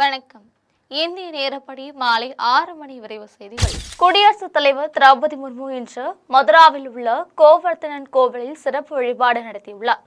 வணக்கம். இந்திய நேரப்படி மாலை 6 மணி விரைவு செய்திகள். குடியரசுத் தலைவர் திரௌபதி முர்மு இன்று மதுராவில் உள்ள கோவர்த்தனன் கோவிலில் சிறப்பு வழிபாடு நடத்தியுள்ளார்.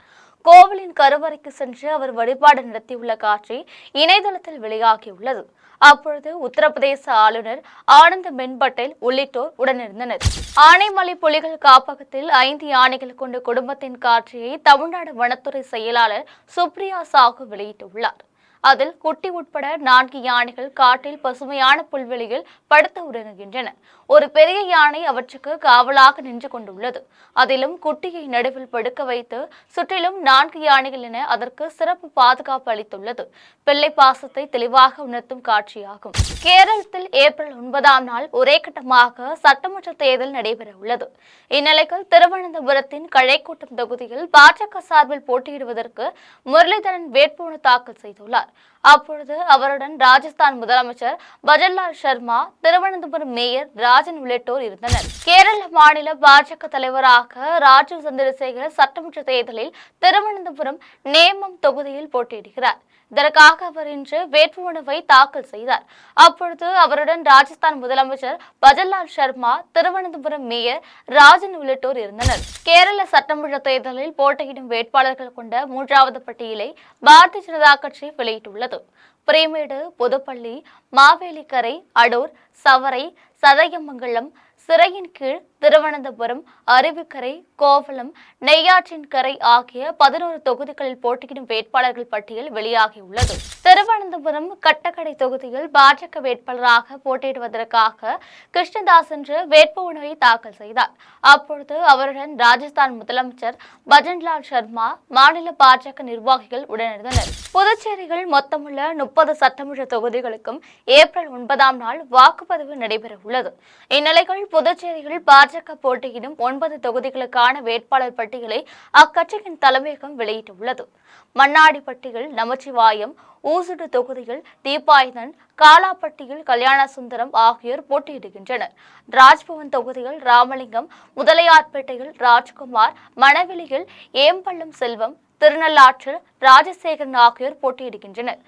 கோவிலின் கருவறைக்கு சென்று அவர் வழிபாடு நடத்தியுள்ள காட்சி இணையதளத்தில் வெளியாகியுள்ளது. அப்பொழுது உத்தரப்பிரதேச ஆளுநர் ஆனந்தபென் பட்டேல் உள்ளிட்டோர் உடனிருந்தனர். ஆனைமலை புலிகள் காப்பகத்தில் 5 யானைகள் கொண்ட குடும்பத்தின் காட்சியை தமிழ்நாடு வனத்துறை செயலாளர் சுப்ரியா சாகு வெளியிட்டுள்ளார். அதில் குட்டி உட்பட 4 யானைகள் காட்டில் பசுமையான புல்வெளியில் படுத்து உறங்குகின்றன. ஒரு பெரிய யானை அவற்றுக்கு காவலாக நின்று கொண்டுள்ளது. அதிலும் குட்டியை நடுவில் படுக்க வைத்து சுற்றிலும் 4 யானைகள் என அதற்கு சிறப்பு பாதுகாப்பு அளித்துள்ளது. பிள்ளை பாசத்தை தெளிவாக உணர்த்தும் காட்சியாகும். கேரளத்தில் ஏப்ரல் 9ஆம் நாள் ஒரே கட்டமாக சட்டமன்ற தேர்தல் நடைபெற உள்ளது. இந்நிலையில் திருவனந்தபுரத்தின் கழைக்கூட்டம் தொகுதியில் பாஜக சார்பில் போட்டியிடுவதற்கு முரளிதரன் வேட்புமனு தாக்கல் செய்துள்ளார். அப்பொழுது அவருடன் ராஜஸ்தான் முதலமைச்சர் பஜன்லால் சர்மா, திருவனந்தபுரம் மேயர் ராஜன் உள்ளிட்டோர் இருந்தனர். கேரள மாநில பாஜக தலைவராக ராஜீவ் சந்திரசேகர் சட்டமன்ற தேர்தலில் திருவனந்தபுரம் நேமம் தொகுதியில் போட்டியிடுகிறார். இதற்காக அவர் இன்று வேட்புமனுவை தாக்கல் செய்தார். அப்பொழுது அவருடன் ராஜஸ்தான் முதலமைச்சர் பஜன்லால் சர்மா, திருவனந்தபுரம் மேயர் ராஜன் உள்ளிட்டோர் இருந்தனர். கேரள சட்டமன்ற தேர்தலில் போட்டியிடும் வேட்பாளர்கள் கொண்ட 3வது பட்டியலை பாரதிய ஜனதா கட்சி வெளியிட்டுள்ளது. பிரேமேடு, புதுப்பள்ளி, மாவேலிக்கரை, அடூர், சவரை, சதயமங்கலம், சிறையின் கீழ், திருவனந்தபுரம், அருவிக்கரை, கோவளம், நெய்யாற்றின் கரை ஆகிய 11 தொகுதிகளில் போட்டியிடும் வேட்பாளர்கள் பட்டியல் வெளியாகியுள்ளது. திருவனந்தபுரம் கட்டக்கடை தொகுதியில் பாஜக வேட்பாளராக போட்டியிடுவதற்காக கிருஷ்ணதாஸ் இன்று வேட்புமனுவை தாக்கல் செய்தார். அப்பொழுது அவருடன் ராஜஸ்தான் முதலமைச்சர் பஜன்லால் சர்மா, மாநில பாஜக நிர்வாகிகள் உடனிருந்தனர். புதுச்சேரியில் மொத்தமுள்ள 30 சட்டமன்ற தொகுதிகளுக்கும் ஏப்ரல் 9ஆம் நாள் வாக்குப்பதிவு நடைபெற உள்ளது. இந்நிலையில் புதுச்சேரியில் பாஜக போட்டியிடும் 9 தொகுதிகளுக்கான வேட்பாளர் பட்டியலை அக்கட்சியின் தலைமையகம் வெளியிட்டுள்ளது. மண்ணாடிப்பட்டியில் நமச்சிவாயம், ஊசுடு தொகுதியில் தீபாயுதன், காலாப்பட்டியில் கல்யாணசுந்தரம் ஆகியோர் போட்டியிடுகின்றனர். ராஜ்பவன் தொகுதியில் ராமலிங்கம், முதலையார்பேட்டையில் ராஜ்குமார், மணவெளியில் ஏம்பள்ளம் செல்வம், திருநள்ளாற்றில் ராஜசேகரன் ஆகியோர் போட்டியிடுகின்றனர்.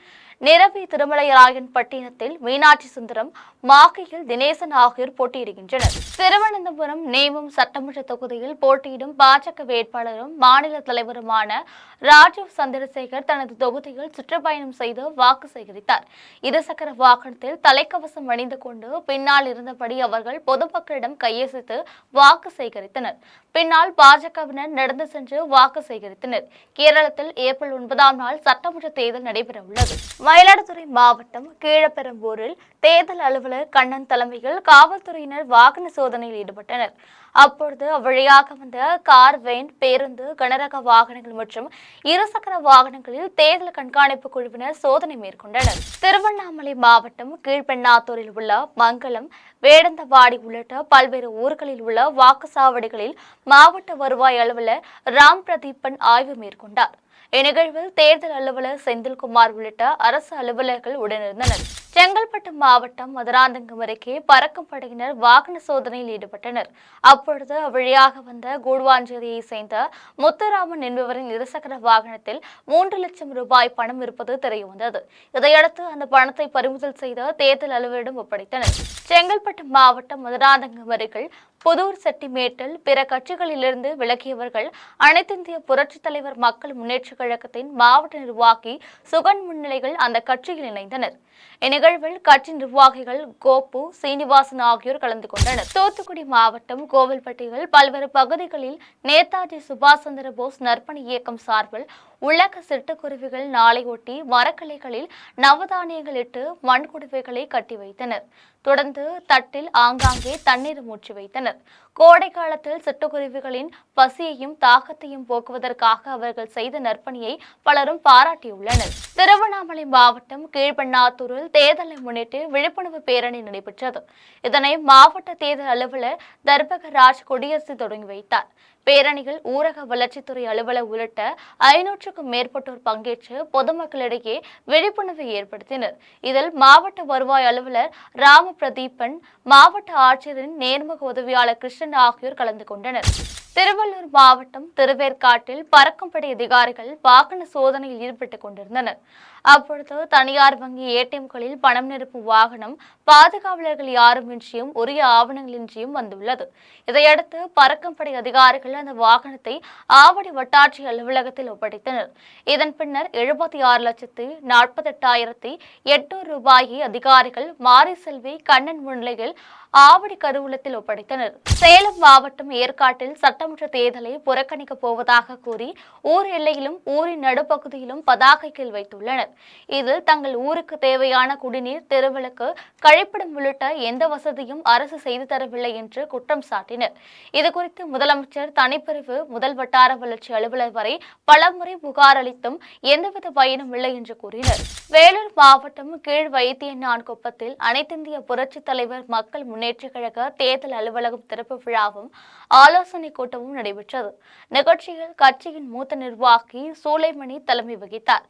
நிரவி திருமலைராயன் பட்டினத்தில் மீனாட்சி சுந்தரம், மாக்கையில் தினேசன் ஆகியோர் போட்டியிடுகின்றனர். திருவனந்தபுரம் நேமம் சட்டமன்ற தொகுதியில் போட்டியிடும் பாஜக வேட்பாளரும் மாநில தலைவருமான ராஜீவ் சந்திரசேகர் தனது தொகுதியில் சுற்றுப்பயணம் செய்து வாக்கு சேகரித்தார். இருசக்கர வாகனத்தில் தலைக்கவசம் அணிந்து கொண்டு பின்னால் இருந்தபடி அவர்கள் பொதுமக்களிடம் கையசைத்து வாக்கு சேகரித்தனர். பின்னால் பாஜகவினர் நடந்து சென்று வாக்கு சேகரித்தனர். கேரளத்தில் ஏப்ரல் 9ஆம் நாள் சட்டமன்ற தேர்தல் நடைபெற உள்ளது. மயிலாடுதுறை மாவட்டம் கீழப்பெரும்பூரில் தேர்தல் அலுவலர் கண்ணன் தலைமையில் காவல்துறையினர் வாகன சோதனையில் ஈடுபட்டனர். அப்பொழுது அவ்வழியாக வந்த கார், வேன், பேருந்து, கனரக வாகனங்கள் மற்றும் இருசக்கர வாகனங்களில் தேர்தல் கண்காணிப்பு குழுவினர் சோதனை மேற்கொண்டனர். திருவண்ணாமலை மாவட்டம் கீழ்பெண்ணாத்தூரில் உள்ள மங்கலம், வேடந்தவாடி உள்ளிட்ட பல்வேறு ஊர்களில் உள்ள வாக்குச்சாவடிகளில் மாவட்ட வருவாய் அலுவலர் ராம் பிரதீபன் ஆய்வு மேற்கொண்டார். இந்நிகழ்வில் தேர்தல் அலுவலர் செந்தில்குமார் உள்ளிட்ட அரசு அலுவலர்கள் உடனிருந்தனர். செங்கல்பட்டு மாவட்டம் மதுராந்தகம் அருகே பறக்கும் படையினர் வாகன சோதனையில் ஈடுபட்டனர். அப்பொழுது அவ்வழியாக வந்த கூடுவாஞ்சேரியை சேர்ந்த முத்துராமன் என்பவரின் இருசக்கர வாகனத்தில் 3 லட்சம் ரூபாய் பணம் இருப்பது தெரியவந்தது. இதையடுத்து அந்த பணத்தை பறிமுதல் செய்த தேர்தல் அலுவலரிடம் ஒப்படைத்தனர். செங்கல்பட்டு மாவட்டம் மதுராந்தகம் அருகில் புதூர், செட்டிமேட்டில் பிற கட்சிகளிலிருந்து விலகியவர்கள் அனைத்திந்திய புரட்சித் தலைவர் மக்கள் முன்னேற்ற கழகத்தின் மாவட்ட நிர்வாகி சுகன் முன்னிலையில் அந்த கட்சியில் இணைந்தனர். இந்நிகழ்வில் கட்சி நிர்வாகிகள் கோப்பு, சீனிவாசன் ஆகியோர் கலந்து கொண்டனர். தூத்துக்குடி மாவட்டம் கோவில்பட்டியில் பல்வேறு பகுதிகளில் நேதாஜி சுபாஷ் சந்திர போஸ் நற்பணி இயக்கம் சார்பில் உலக சிட்டுக்குருவிகள் நாளையொட்டி மரக்கிளைகளில் நவதானியங்கள் இட்டு மண்குடுவைகளை கட்டி வைத்தனர். தொடர்ந்து தட்டில் ஆங்காங்கே தண்ணீர் மூச்சு வைத்தனர். கோடை காலத்தில் சிட்டுக்குருவிகளின் பசியையும் தாகத்தையும் போக்குவதற்காக அவர்கள் செய்த நற்பணியை பலரும் பாராட்டியுள்ளனர். திருவண்ணாமலை மாவட்டம் கீழ்பெண்ணாத்தூரில் தேர்தலை முன்னிட்டு விழிப்புணர்வு பேரணி நடைபெற்றது. இதனை மாவட்ட தேர்தல் அலுவலர் தர்பகராஜ் கொடியரசு தொடங்கி வைத்தார். பேரணியில் ஊரக வளர்ச்சித்துறை அலுவலர் உள்ளிட்ட 500க்கும் மேற்பட்டோர் பங்கேற்று பொதுமக்களிடையே விழிப்புணர்வை ஏற்படுத்தினர். இதில் மாவட்ட வருவாய் அலுவலர் ராம பிரதீபன், மாவட்ட ஆட்சியரின் நேர்முக உதவியாளர் கிருஷ்ணன் ஆகியோர் கலந்து கொண்டனர். திருவள்ளூர் மாவட்டம் திருவேற்காட்டில் பறக்கும் படை அதிகாரிகள் வாகன சோதனையில் ஈடுபட்டுக் கொண்டிருந்தனர். அப்பொழுது தனியார் வங்கி ஏடிஎம்களில் பணம் நிரப்பும் வாகனம் பாதுகாவலர்கள் யாருமின்றியும் உரிய ஆவணங்களின்றியும் வந்துள்ளது. இதையடுத்து பறக்கும்படை அதிகாரிகள் அந்த வாகனத்தை ஆவடி வட்டாட்சியர் அலுவலகத்தில் ஒப்படைத்தனர். இதன் பின்னர் 76,48,800 ரூபாயை அதிகாரிகள் மாரிசெல்வி கண்ணன் முன்னிலையில் ஆவடி கருவூலத்தில் ஒப்படைத்தனர். சேலம் மாவட்டம் ஏற்காட்டில் சட்டமன்ற தேர்தலை புறக்கணிக்கப் போவதாக கூறி ஊர் எல்லையிலும் ஊரின் நடுப்பகுதியிலும் பதாகைகள் வைத்துள்ளனர். இதில் தங்கள் ஊருக்கு தேவையான குடிநீர், தெருவிளக்கு, கழிப்பிடம் உள்ளிட்ட எந்த வசதியும் அரசு செய்து தரவில்லை என்று குற்றம் சாட்டினர். இதுகுறித்து முதலமைச்சர், தனிப்பிரிவு, முதல் வட்டார வளர்ச்சி அலுவலர் வரை பலமுறை புகார் அளித்தும் எந்தவித பயனும் இல்லை என்று கூறினர். வேலூர் மாவட்டம் கீழ் வைத்தியநான்குப்பத்தில் அனைத்திந்திய புரட்சித் தலைவர் மக்கள் முன்னேற்றக் கழக தேர்தல் அலுவலகம் திறப்பு விழாவும் ஆலோசனை கூட்டமும் நடைபெற்றது. நிகழ்ச்சியில் கட்சியின் மூத்த நிர்வாகி சூலைமணி தலைமை வகித்தார்.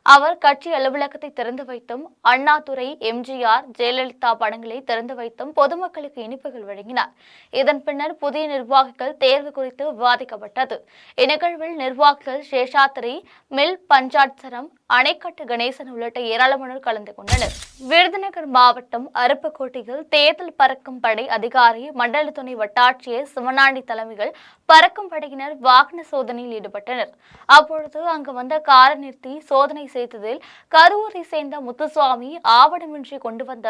அவர் கட்சி அலுவலகத்தை திறந்து வைத்தும், அண்ணாதுரை, எம்ஜிஆர், ஜெயலலிதா படங்களை திறந்து வைத்தும் பொதுமக்களுக்கு இனிப்புகள் வழங்கினார். இதன் பின்னர் புதிய நிர்வாகிகள் தேர்வு குறித்து விவாதிக்கப்பட்டது. இந்நிகழ்வில் நிர்வாகிகள் சேஷாத்திரி, மில் பஞ்சாட்சரம், அணைக்கட்டு கணேசன் உள்ளிட்ட ஏராளமானோர் கலந்து கொண்டனர். விருதுநகர் மாவட்டம் அருப்புக்கோட்டையில் தேர்தல் பறக்கும் படை அதிகாரி, மண்டல துணை வட்டாட்சியர் சிவனாண்டி தலைமையில் பறக்கும் படையினர் வாகன சோதனையில் ஈடுபட்டனர். அப்பொழுது அங்கு வந்த காரை நிறுத்தி சோதனை செய்ததில் கரூரை சேர்ந்த முத்துசுவாமி ஆவணமின்றி கொண்டு வந்த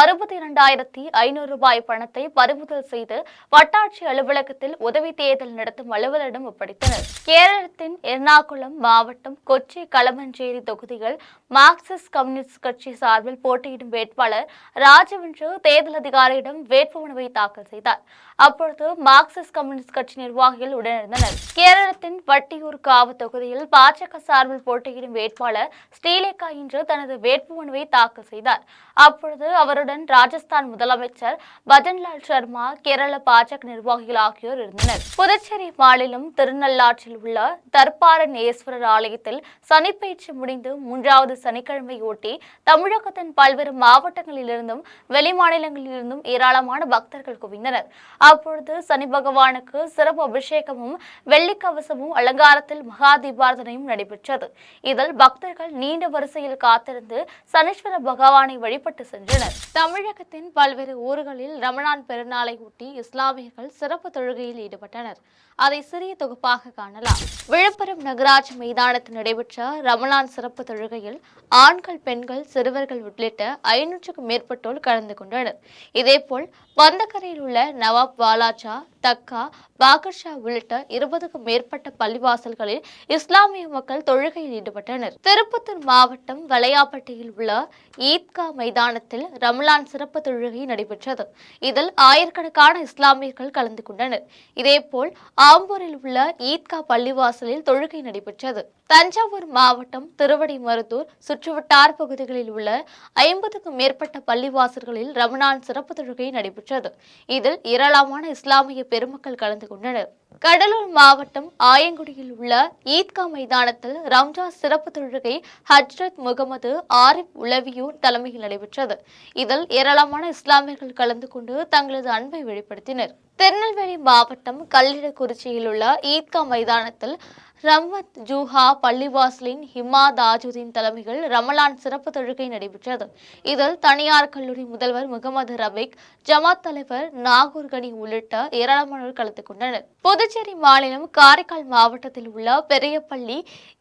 62,500 ரூபாய் பணத்தை பறிமுதல் செய்து வட்டாட்சி அலுவலகத்தில் உதவி தேர்தல் நடத்தும் அலுவலரிடம் ஒப்படைத்தனர். கேரளத்தின் எர்ணாகுளம் மாவட்டம் கொச்சி, களமஞ்சேரி தொகுதிகள் மார்க்சிஸ்ட் கம்யூனிஸ்ட் கட்சி சார்பில் போட்டியிடும் வேட்பாளர் ராஜவென்று தேர்தல் அதிகாரியிடம் வேட்புமனுவை தாக்கல் செய்தார். அப்பொழுது மார்க்சிஸ்ட் கம்யூனிஸ்ட் கட்சி நிர்வாகிகள் உடனிருந்தனர். கேரளத்தின் வட்டியூர் காவு தொகுதியில் பாஜக சார்பில் போட்டியிடும் வேட்பாளர் ஸ்ரீலேகா இன்று தனது வேட்புமனுவை தாக்கல் செய்தார். அப்பொழுது அவருடன் ராஜஸ்தான் முதலமைச்சர் பஜன்லால் சர்மா, கேரள பாஜக நிர்வாகிகள் ஆகியோர் இருந்தனர். புதுச்சேரி மாநிலம் திருநள்ளாற்றில் உள்ள தர்பாரண்யேஸ்வரர் ஆலயத்தில் சனிப்பெயர்ச்சி முடிந்து 3வது சனிக்கிழமையொட்டி தமிழகத்தின் பல்வேறு மாவட்டங்களிலிருந்தும் வெளிமாநிலங்களிலிருந்தும் ஏராளமான பக்தர்கள் குவிந்தனர். அப்பொழுது சனி பகவானுக்கு சிறப்பு அபிஷேகமும் வெள்ளிக்கவசமும் அலங்காரத்தில் மகா தீபாரதனையும் நடைபெற்றது. இதில் பக்தர்கள் நீண்ட வரிசையில் காத்திருந்து சனீஸ்வர பகவானை வழிபட்டு சென்றனர். தமிழகத்தின் பல்வேறு ஊர்களில் ரமலான் பெருநாளை ஒட்டி இஸ்லாமியர்கள் சிறப்பு தொழுகையில் ஈடுபட்டனர். அதை சிறிய தொகுப்பாக காணலாம். விழுப்புரம் நகராட்சி மைதானத்தில் நடைபெற்ற ரமலான் சிறப்பு தொழுகையில் ஆண்கள், பெண்கள், சிறுவர்கள் உள்ளிட்ட 500க்கும் மேற்பட்டோர் கலந்து கொண்டனர். இதேபோல் பந்தக்கரையில் உள்ள நவாப் வாலாஜா, தக்கா, பாகர்ஷா உள்ளிட்ட 20க்கும் மேற்பட்ட பள்ளிவாசல்களில் இஸ்லாமிய மக்கள் தொழுகையில் ஈடுபட்டனர். திருப்பத்தூர் மாவட்டம் வளையாப்பட்டியில் உள்ள ஈத்கா மைதானத்தில் ரமலான் சிறப்பு தொழுகை நடைபெற்றது. இதில் ஆயிரக்கணக்கான இஸ்லாமியர்கள் கலந்து கொண்டனர். இதேபோல் ஆம்பூரில் உள்ள ஈத்கா பள்ளிவாசலில் தொழுகை நடைபெற்றது. தஞ்சாவூர் மாவட்டம் திருவடிமருதூர் சுற்றுவட்டார பகுதிகளில் உள்ள 50க்கும் மேற்பட்ட பள்ளிவாசல்களில் ரமலான் சிறப்பு தொழுகை நடைபெற்றது. இதில் ஏராளமான இஸ்லாமிய பெருமக்கள் கலந்து கொண்டனர். கடலூர் மாவட்டம் ஆயங்குடியில் உள்ள ஈத்கா மைதானத்தில் ரம்ஜான் சிறப்பு தொழுகை ஹஜ்ரத் முகமது ஆரிப் உலவியூர் தலைமையில் நடைபெற்றது. இதில் ஏராளமான இஸ்லாமியர்கள் கலந்து கொண்டு தங்களது அன்பை வெளிப்படுத்தினர். திருநெல்வேலி மாவட்டம் கல்லிடக்குறிச்சியில் உள்ள ஈத்கா மைதானத்தில் ரம்வத் ஜூஹா பள்ளிவாசலின் ஹிமா தாஜுதீன் தலைமையில் ரமலான் சிறப்பு தொழுகை நடைபெற்றது. இதில் தனியார் கல்லூரி முதல்வர் முகமது ரபிக், ஜமாத் தலைவர் நாகூர் கனி உள்ளிட்ட ஏராளமானோர் கலந்து கொண்டனர். புதுச்சேரி மாநிலம் காரைக்கால் மாவட்டத்தில் உள்ள பெரியப்பள்ளி,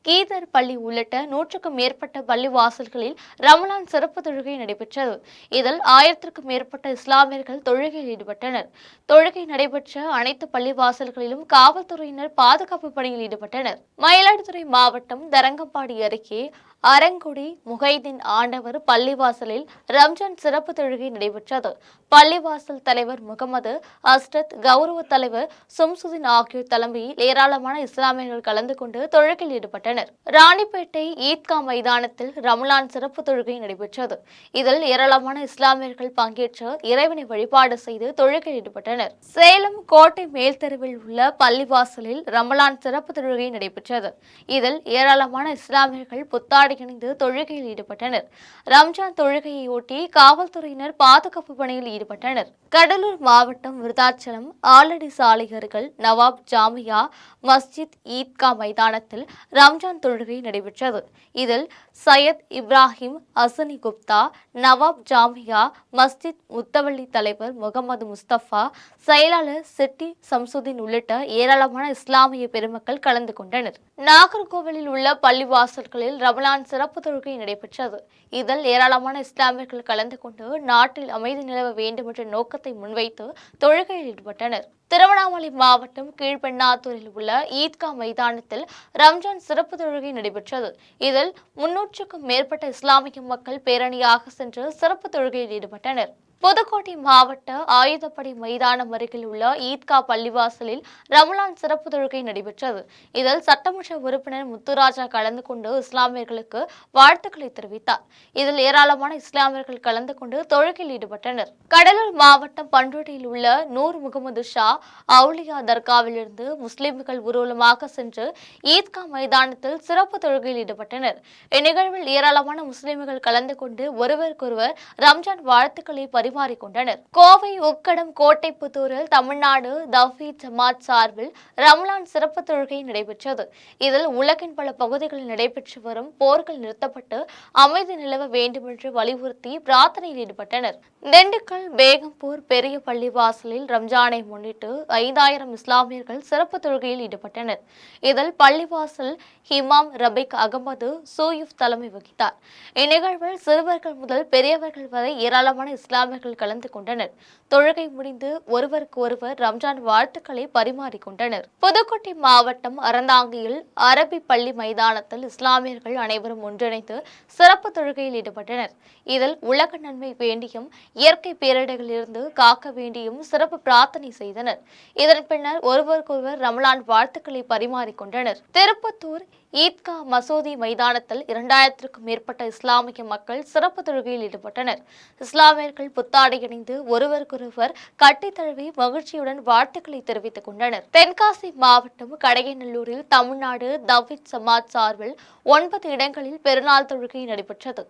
கீதர் பள்ளி உள்ளிட்ட 100க்கும் மேற்பட்ட பள்ளிவாசல்களில் ரமலான் சிறப்பு தொழுகை நடைபெற்றது. இதில் 1000க்கும் மேற்பட்ட இஸ்லாமியர்கள் தொழுகையில் ஈடுபட்டனர். தொழுகை நடைபெற்ற அனைத்து பள்ளிவாசல்களிலும் காவல்துறையினர் பாதுகாப்பு பணியில் ஈடுபட்டனர். மயிலாடுதுறை மாவட்டம் தரங்கம்பாடி அருகே அரங்குடி முகைதீன் ஆண்டவர் பள்ளிவாசலில் ரம்ஜான் சிறப்பு தொழுகை நடைபெற்றது. பள்ளிவாசல் தலைவர் முகமது அஸ்ரத், கௌரவ தலைவர் சும்சுதீன் ஆகியோர் தலைமையில் ஏராளமான இஸ்லாமியர்கள் கலந்து கொண்டு தொழுகையில் ஈடுபட்டனர். ராணிப்பேட்டை ஈத்கா மைதானத்தில் ரமலான் சிறப்பு தொழுகை நடைபெற்றது. இதில் ஏராளமான இஸ்லாமியர்கள் பங்கேற்று இறைவனை வழிபாடு செய்து தொழுகையில் ஈடுபட்டனர். சேலம் கோட்டை மேல்தெருவில் உள்ள பள்ளிவாசலில் ரமலான் சிறப்பு தொழுகை நடைபெற்றது. இதில் ஏராளமான இஸ்லாமியர்கள் புத்தாடை புத்தாடை அணிந்து தொழுகையில் ஈடுபட்டனர். ரம்ஜான் தொழுகையையொட்டி காவல்துறையினர் பாதுகாப்பு பணியில் ஈடுபட்டனர். கடலூர் மாவட்டம் விருதாச்சலம் ஆலடி சாலை அருகில் நவாப் ஜாமியா மஸ்ஜித் ஈத்கா மைதானத்தில் ரம்ஜான் தொழுகை நடைபெற்றது. இதில் சையத் இப்ராஹிம் அசனி குப்தா, நவாப் ஜாமியா மஸ்ஜித் முத்தவள்ளி தலைவர் முகமது முஸ்தபா, செயலாளர் சிட்டி சம்சுதீன் உள்ளிட்ட ஏராளமான இஸ்லாமிய பெருமக்கள் கலந்து கொண்டனர். நாகர்கோவிலில் உள்ள பள்ளிவாசல்களில் ரமலான் சிறப்பு தொழுகை நடைபெற்றது. இதில் ஏராளமான இஸ்லாமியர்கள் கலந்து கொண்டு நாட்டில் அமைதி நிலவ வேண்டும் என்ற நோக்கத்தை முன்வைத்து தொழுகையில் ஈடுபட்டனர். திருவண்ணாமலை மாவட்டம் கீழ்பெண்ணாத்தூரில் உள்ள ஈத்கா மைதானத்தில் ரம்ஜான் சிறப்பு தொழுகை நடைபெற்றது. இதில் 300க்கும் மேற்பட்ட இஸ்லாமிய மக்கள் பேரணியாக சென்று சிறப்பு தொழுகையில் ஈடுபட்டனர். புதுக்கோட்டை மாவட்ட ஆயுதப்படை மைதானம் அருகில் உள்ள ஈத்கா பள்ளிவாசலில் ரமலான் சிறப்பு தொழுகை நடைபெற்றது. இதில் சட்டமன்ற உறுப்பினர் முத்துராஜா கலந்து கொண்டு இஸ்லாமியர்களுக்கு வாழ்த்துக்களை தெரிவித்தார். இதில் ஏராளமான இஸ்லாமியர்கள் கலந்து கொண்டு தொழுகையில் ஈடுபட்டனர். கடலூர் மாவட்டம் பண்ருட்டியில் உள்ள நூர் முகமது ஷா அவுலியா தர்காவிலிருந்து முஸ்லிம்கள் ஊர்வலமாக சென்று ஈத்கா மைதானத்தில் சிறப்பு தொழுகையில் ஈடுபட்டனர். இந்நிகழ்வில் ஏராளமான முஸ்லிம்கள் கலந்து கொண்டு ஒருவருக்கொருவர் ரம்ஜான் வாழ்த்துக்களை பரிமாறிக்கொண்டனர். கோவை உக்கடம் கோட்டைப்புத்தூரில் தமிழ்நாடு தவ்ஹீத் ஜமாத் சார்பில் ரமலான் சிறப்பு தொழுகை நடைபெற்றது. இதில் உலகின் பல பகுதிகளில் நடைபெற்று வரும் போர்கள் நிறுத்தப்பட்டு அமைதி நிலவ வேண்டும் என்று வலியுறுத்தி பிரார்த்தனையில் ஈடுபட்டனர். திண்டுக்கல் பேகம்பூர் பெரிய பள்ளிவாசலில் ரம்ஜானை முன்னிட்டு 5000 இஸ்லாமியர்கள் சிறப்பு தொழுகையில் ஈடுபட்டனர். இதில் பள்ளிவாசல் இமாம் ரபிக் அகமது சூயுப் தலைமை வகித்தார். இந்நிகழ்வில் சிறுவர்கள் முதல் பெரியவர்கள் வரை ஏராளமான இஸ்லாமியர்கள் கலந்து கொண்டனர். தொழுகை முடிந்து ஒருவருக்கு ஒருவர் ரம்ஜான் வாழ்த்துக்களை பரிமாறிக்கொண்டனர். புதுக்கோட்டை மாவட்டம் அறந்தாங்கியில் அரபி பள்ளி மைதானத்தில் இஸ்லாமியர்கள் அனைவரும் ஒன்றிணைந்து சிறப்பு தொழுகையில் ஈடுபட்டனர். இதில் உலக நன்மை வேண்டியும் இயற்கை பேரிடர்களிலிருந்து காக்க வேண்டியும் சிறப்பு பிரார்த்தனை செய்தனர். இதன் பின்னர் ஒருவருக்கொருவர் ரமலான் வாழ்த்துக்களை பரிமாறிக்கொண்டனர். திருப்பத்தூர் ஈத்கா மசூதி மைதானத்தில் 2000க்கும் மேற்பட்ட இஸ்லாமிய மக்கள் சிறப்பு தொழுகையில் ஈடுபட்டனர். இஸ்லாமியர்கள் புத்தாடை அணிந்து ஒருவருக்கொருவர் கட்டி தழுவி மகிழ்ச்சியுடன் வாழ்த்துக்களை தெரிவித்துக் கொண்டனர். தென்காசி மாவட்டம் கடையநல்லூரில் தமிழ்நாடு தவ்ஹீத் ஜமாத் சார்பில் 9 இடங்களில் பெருநாள் தொழுகை நடைபெற்றது.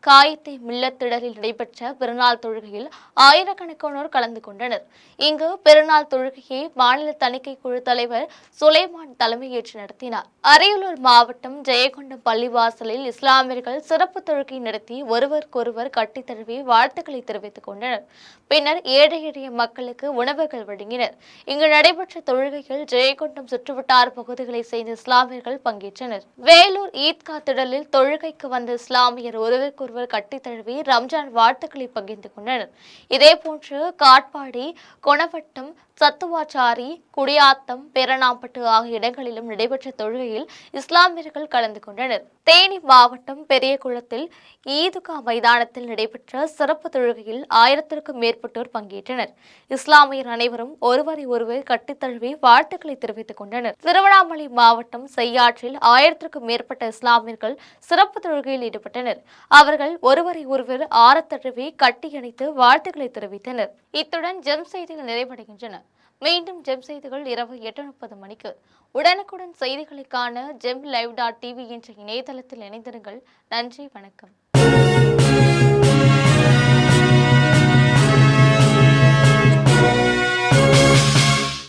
காயத்தை மில்லத்திடலில் நடைபெற்ற பெருநாள் தொழுகையில் ஆயிரக்கணக்கானோர் கலந்து கொண்டனர். இங்கு பெருநாள் தொழுகையை மாநில தணிக்கை குழு தலைவர் சுலைமான் தலைமையேற்று நடத்தினார். அரியலூர் மாவட்டம் ஜெயங்கொண்டம் பள்ளிவாசலில் இஸ்லாமியர்கள் சிறப்பு தொழுகை நடத்தி ஒருவருக்கொருவர் கட்டி தழுவி வாழ்த்துக்களை தெரிவித்துக் கொண்டனர். பின்னர் ஏழை எளிய மக்களுக்கு உணவுகள் வழங்கினர். இங்கு நடைபெற்ற தொழுகையில் ஜெயங்கொண்டம் சுற்றுவட்டார பகுதிகளை சேர்ந்த இஸ்லாமியர்கள் பங்கேற்றனர். வேலூர் ஈத்கா திடலில் தொழுகைக்கு வந்த இஸ்லாமியர் ஒருவருக்கு கட்டி தழுவி ரம்ஜான் வாழ்த்துக்களை பகிர்ந்து கொண்டனர். இதேபோன்று காட்பாடி, கொணவட்டம், சத்துவாச்சாரி, குடியாத்தம், பேரணாம்பட்டு ஆகிய இடங்களிலும் நடைபெற்ற தொழுகையில் இஸ்லாமியர்கள் கலந்து கொண்டனர். தேனி மாவட்டம் பெரியகுளத்தில் ஈத்கா மைதானத்தில் நடைபெற்ற சிறப்பு தொழுகையில் 1000க்கும் மேற்பட்டோர் பங்கேற்றனர். இஸ்லாமியர் அனைவரும் ஒருவரை ஒருவர் கட்டித்தழுவி வாழ்த்துக்களை தெரிவித்துக் கொண்டனர். திருவண்ணாமலை மாவட்டம் செய்யாற்றில் 1000க்கும் மேற்பட்ட இஸ்லாமியர்கள் சிறப்பு தொழுகையில் ஈடுபட்டனர். அவர்கள் ஒருவரை ஒருவர் ஆரத்தழுவி கட்டியணைத்து வாழ்த்துக்களை தெரிவித்தனர். இத்துடன் ஜெம் செய்திகள் நிறைவடைகின்றன. மீண்டும் ஜெம் செய்திகள் இரவு 8:30 மணிக்கு. உடனுக்குடன் செய்திகளுக்கான GemLive.tv என்ற இணையதளத்தில் இணைந்திருங்கள். நன்றி, வணக்கம்.